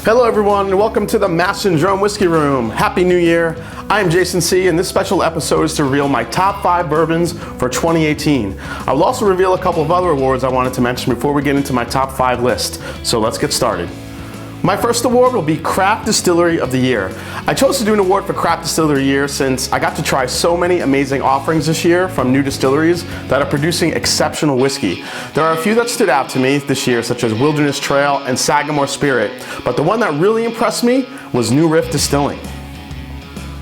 Hello everyone, and welcome to the Master and Drum Whiskey Room. Happy New Year. I am Jason C, and this special episode is to reveal my top 5 bourbons for 2018. I will also reveal a couple of other awards I wanted to mention before we get into my top 5 list. So let's get started. My first award will be Craft Distillery of the Year. I chose to do an award for Craft Distillery of the Year since I got to try so many amazing offerings this year from new distilleries that are producing exceptional whiskey. There are a few that stood out to me this year, such as Wilderness Trail and Sagamore Spirit, but the one that really impressed me was New Riff Distilling.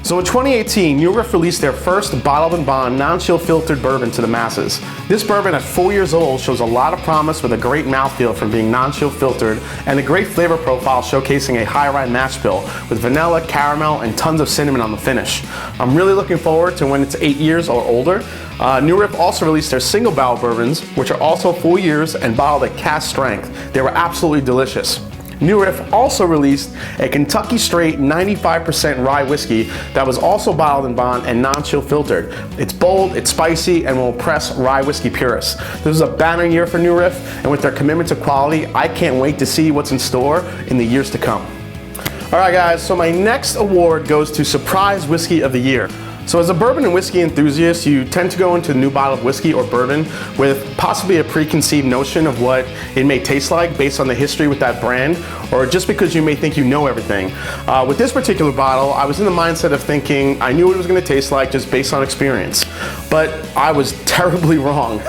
So in 2018, New Riff released their first bottled and bond non-chill filtered bourbon to the masses. This bourbon at 4 years old shows a lot of promise with a great mouthfeel from being non-chill filtered and a great flavor profile showcasing a high rye mash bill with vanilla, caramel, and tons of cinnamon on the finish. I'm really looking forward to when it's 8 years or older. New Riff also released their single barrel bourbons, which are also 4 years and bottled at cask strength. They were absolutely delicious. New Riff also released a Kentucky Straight 95% rye whiskey that was also bottled in bond and non-chill filtered. It's bold, it's spicy, and will impress rye whiskey purists. This is a banner year for New Riff, and with their commitment to quality, I can't wait to see what's in store in the years to come. Alright guys, so my next award goes to Surprise Whiskey of the Year. So as a bourbon and whiskey enthusiast, you tend to go into new bottled whiskey or bourbon with possibly a preconceived notion of what it may taste like based on the history with that brand, or just because you may think you know everything. With this particular bottle, I was in the mindset of thinking I knew what it was going to taste like just based on experience. But I was terribly wrong.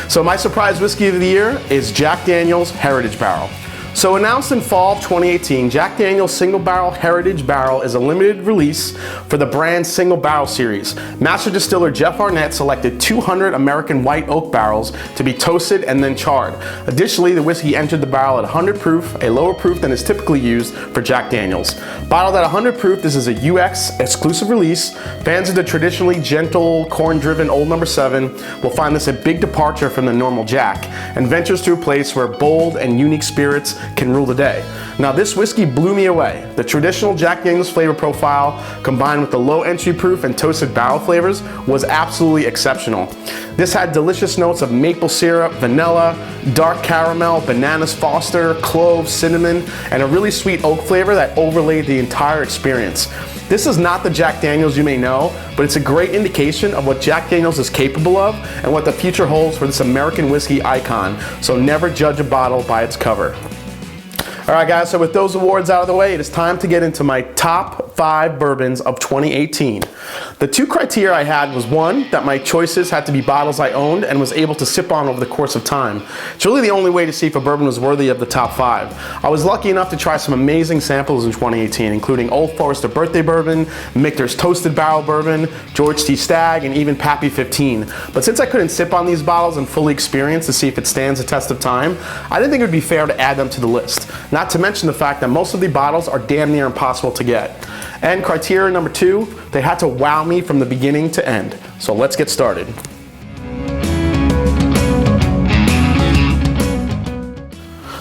So my surprise whiskey of the year is Jack Daniel's Heritage Barrel. So announced in fall of 2018, Jack Daniel's Single Barrel Heritage Barrel is a limited release for the brand's Single Barrel series. Master distiller Jeff Arnett selected 200 American white oak barrels to be toasted and then charred. Additionally, the whiskey entered the barrel at 100 proof, a lower proof than is typically used for Jack Daniel's. Bottled at 100 proof, this is a UX exclusive release. Fans of the traditionally gentle, corn-driven Old No. 7 will find this a big departure from the normal Jack, and ventures to a place where bold and unique spirits can rule the day. Now this whiskey blew me away. The traditional Jack Daniel's flavor profile combined with the low entry proof and toasted barrel flavors was absolutely exceptional. This had delicious notes of maple syrup, vanilla, dark caramel, bananas foster, cloves, cinnamon, and a really sweet oak flavor that overlaid the entire experience. This is not the Jack Daniel's you may know, but it's a great indication of what Jack Daniel's is capable of and what the future holds for this American whiskey icon. So never judge a bottle by its cover. Alright guys, so with those awards out of the way, it is time to get into my top 5 bourbons of 2018. The 2 criteria I had was 1, that my choices had to be bottles I owned and was able to sip on over the course of time. It's really the only way to see if a bourbon was worthy of the top 5. I was lucky enough to try some amazing samples in 2018, including Old Forester Birthday Bourbon, Michter's Toasted Barrel Bourbon, George T. Stagg, and even Pappy 15. But since I couldn't sip on these bottles and fully experience to see if it stands the test of time, I didn't think it would be fair to add them to the list. Not to mention the fact that most of the bottles are damn near impossible to get. And criteria number 2, they had to wow me from the beginning to end. So let's get started.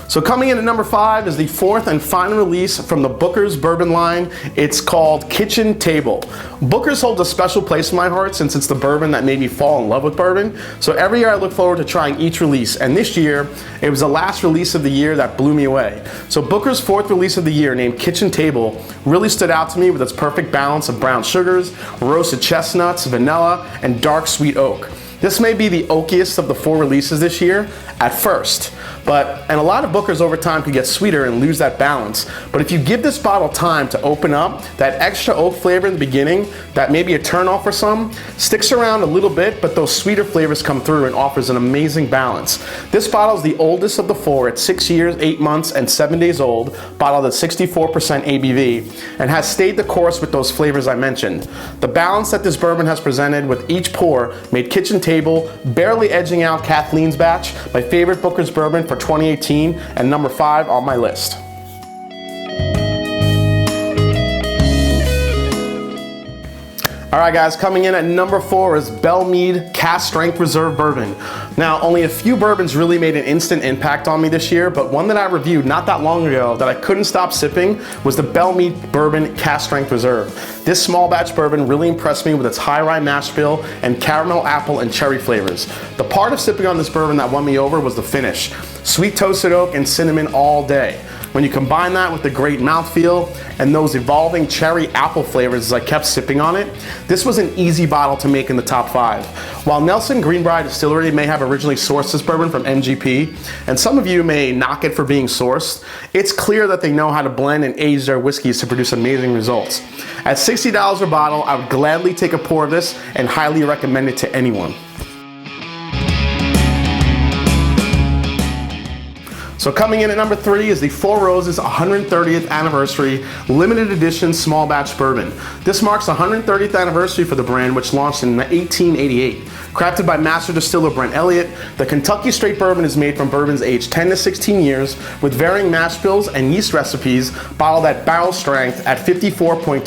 So coming in at number 5 is the 4th and final release from the Booker's bourbon line. It's called Kitchen Table. Booker's holds a special place in my heart since it's the bourbon that made me fall in love with bourbon. So every year I look forward to trying each release, and this year it was the last release of the year that blew me away. So Booker's 4th release of the year, named Kitchen Table, really stood out to me with its perfect balance of brown sugars, roasted chestnuts, vanilla, and dark sweet oak. This may be the oakiest of the 4 releases this year at first, and a lot of Bookers over time could get sweeter and lose that balance. But if you give this bottle time to open up, that extra oak flavor in the beginning, that may be a turnoff for some, sticks around a little bit, but those sweeter flavors come through and offers an amazing balance. This bottle is the oldest of the 4 at 6 years, 8 months, and 7 days old, bottled at 64% ABV, and has stayed the course with those flavors I mentioned. The balance that this bourbon has presented with each pour made Kitchen Table barely edging out Kathleen's Batch, my favorite Booker's bourbon for for 2018 and number 5 on my list. All right, guys, coming in at number 4 is Belle Meade Cask Strength Reserve Bourbon. Now, only a few bourbons really made an instant impact on me this year, but one that I reviewed not that long ago that I couldn't stop sipping was the Belle Meade Bourbon Cask Strength Reserve. This small batch bourbon really impressed me with its high rye mash bill and caramel, apple, and cherry flavors. The part of sipping on this bourbon that won me over was the finish. Sweet toasted oak and cinnamon all day. When you combine that with the great mouthfeel and those evolving cherry apple flavors as I kept sipping on it, this was an easy bottle to make in the top 5. While Nelson Greenbrier Distillery may have originally sourced this bourbon from MGP, and some of you may knock it for being sourced, it's clear that they know how to blend and age their whiskeys to produce amazing results. At $60 a bottle, I would gladly take a pour of this and highly recommend it to anyone. So coming in at number 3 is the Four Roses 130th Anniversary Limited Edition Small Batch Bourbon. This marks the 130th anniversary for the brand, which launched in 1888. Crafted by master distiller Brent Elliott, the Kentucky Straight Bourbon is made from bourbons aged 10 to 16 years with varying mash bills and yeast recipes, bottled at barrel strength at 54.2%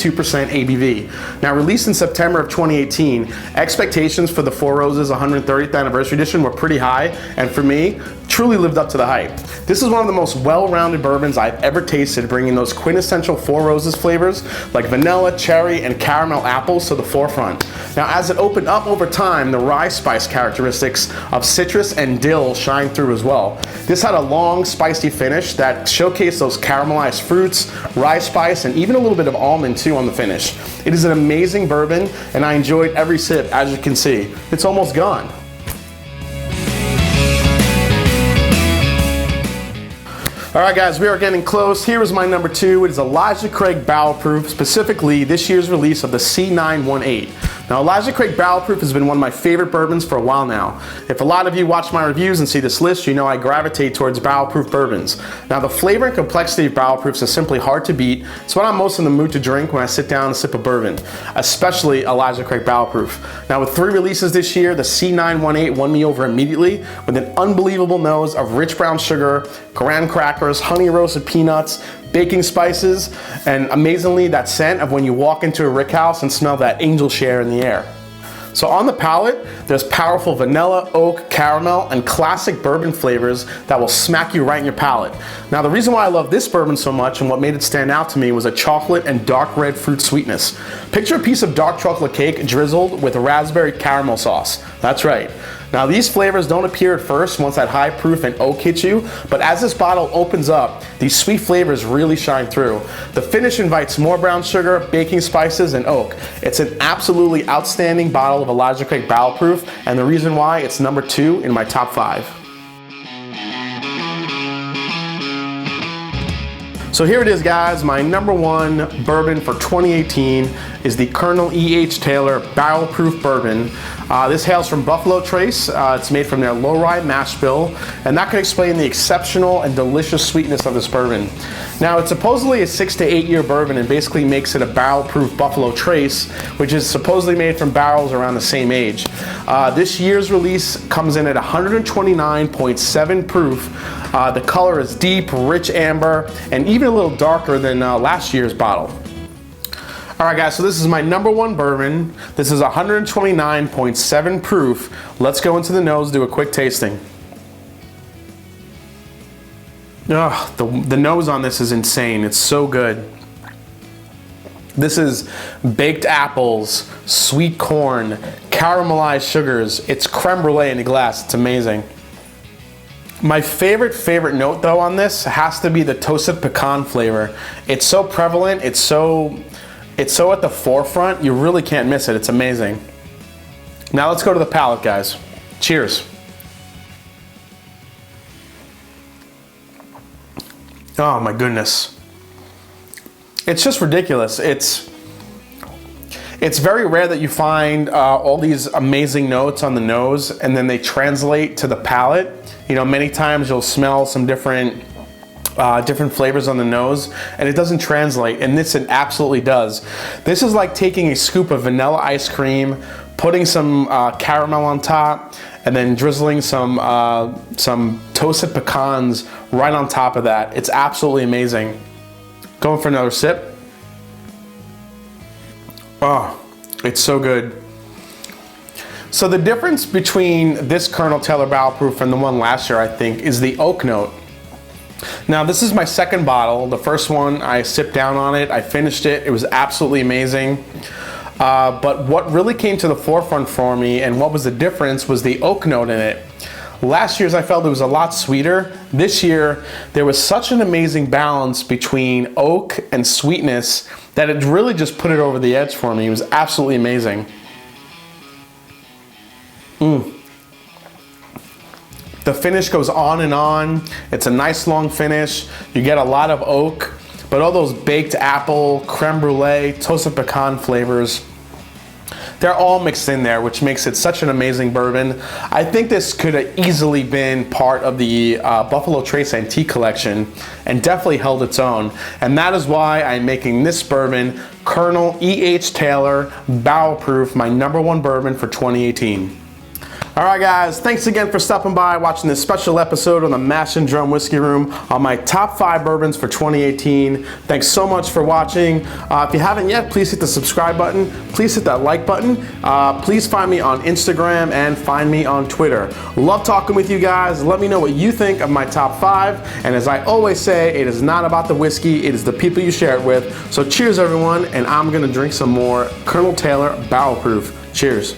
ABV. Now, released in September of 2018, expectations for the Four Roses 130th Anniversary Edition were pretty high, and for me, truly lived up to the hype. This is one of the most well-rounded bourbons I've ever tasted, bringing those quintessential Four Roses flavors like vanilla, cherry, and caramel apples to the forefront. Now, as it opened up over time, the rye spice characteristics of citrus and dill shine through as well. This had a long, spicy finish that showcased those caramelized fruits, rye spice, and even a little bit of almond too on the finish. It is an amazing bourbon, and I enjoyed every sip. As you can see, it's almost gone. All right, guys, we are getting close. Here is my number 2. It is Elijah Craig Barrel Proof, specifically this year's release of the C918. Now, Elijah Craig Barrel Proof has been one of my favorite bourbons for a while now. If a lot of you watch my reviews and see this list, you know I gravitate towards barrel proof bourbons. Now, the flavor and complexity of barrel proofs is simply hard to beat. It's what I'm most in the mood to drink when I sit down and sip a bourbon, especially Elijah Craig Barrel Proof. Now, with 3 releases this year, the C918 won me over immediately with an unbelievable nose of rich brown sugar, graham crackers, honey roasted peanuts, baking spices, and amazingly that scent of when you walk into a rick house and smell that angel share in the air. So on the palate, there's powerful vanilla, oak, caramel, and classic bourbon flavors that will smack you right in your palate. Now, the reason why I love this bourbon so much and what made it stand out to me was a chocolate and dark red fruit sweetness. Picture a piece of dark chocolate cake drizzled with raspberry caramel sauce. That's right. Now, these flavors don't appear at first once that high proof and oak hits you, but as this bottle opens up, these sweet flavors really shine through. The finish invites more brown sugar, baking spices, and oak. It's an absolutely outstanding bottle of Elijah Craig Barrel Proof, and the reason why it's number 2 in my top 5. So here it is, guys. My number 1 bourbon for 2018 is the Colonel E.H. Taylor Barrel Proof Bourbon. This hails from Buffalo Trace. It's made from their low rye mash bill, and that can explain the exceptional and delicious sweetness of this bourbon. Now, it's supposedly a 6 to 8 year bourbon and basically makes it a barrel proof Buffalo Trace, which is supposedly made from barrels around the same age. This year's release comes in at 129.7 proof. The color is deep, rich amber, and even a little darker than last year's bottle. All right, guys, so this is my number 1 bourbon. This is 129.7 proof. Let's go into the nose, do a quick tasting. Ugh, the nose on this is insane. It's so good. This is baked apples, sweet corn, caramelized sugars. It's creme brulee in a glass. It's amazing. My favorite note though on this has to be the toasted pecan flavor. It's so prevalent, it's so at the forefront, you really can't miss it. It's amazing. Now let's go to the palate, guys. Cheers. Oh my goodness. It's just ridiculous. It's very rare that you find all these amazing notes on the nose and then they translate to the palate. You know, many times you'll smell some different flavors on the nose and it doesn't translate, and this it absolutely does. This is like taking a scoop of vanilla ice cream, putting some caramel on top, and then drizzling some toasted pecans right on top of that. It's absolutely amazing. Going for another sip. Oh, it's so good. So the difference between this Colonel Taylor Barrel Proof and the one last year, I think, is the oak note. Now, this is my second bottle. The first one, I sipped down on it, I finished it, it was absolutely amazing. But what really came to the forefront for me and what was the difference was the oak note in it. Last year's I felt it was a lot sweeter. This year, there was such an amazing balance between oak and sweetness that it really just put it over the edge for me. It was absolutely amazing. The finish goes on and on. It's a nice long finish. You get a lot of oak, but all those baked apple, creme brulee, toasted pecan flavors, they're all mixed in there, which makes it such an amazing bourbon. I think this could have easily been part of the Buffalo Trace Antique Collection and definitely held its own. And that is why I'm making this bourbon, Colonel E.H. Taylor Barrel Proof, my #1 bourbon for 2018. All right, guys, thanks again for stopping by, watching this special episode on the Mash and Drum Whiskey Room on my top 5 bourbons for 2018. Thanks so much for watching. If you haven't yet, please hit the subscribe button. Please hit that like button. Please find me on Instagram and find me on Twitter. Love talking with you guys. Let me know what you think of my top 5. And as I always say, it is not about the whiskey, it is the people you share it with. So cheers, everyone, and I'm gonna drink some more Colonel Taylor Barrel Proof. Cheers.